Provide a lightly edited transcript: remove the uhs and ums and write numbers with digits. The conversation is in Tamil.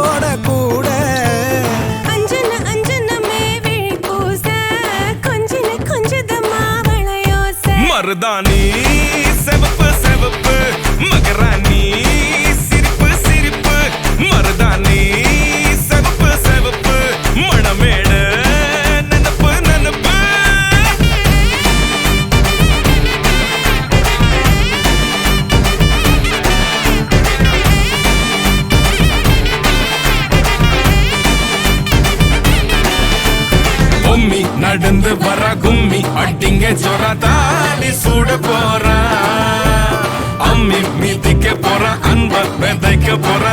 கையோட கூட அஞ்சன அஞ்சனமே விழி பூச கொஞ்சன கொஞ்சதமா வளையோச மருதாணி செவப்பு செவப்பு மகராணி சிரிப்பு சிரிப்பு மருதாணி செவப்பு செவப்பு மணமேடு நனப்பு நனப்பு பொம்மி நடந்து வர கும்மி அட்டிங்க ஜொர தாடி சூட போற அம்மி மீதிக்க போற அன்ப விதைக்க போற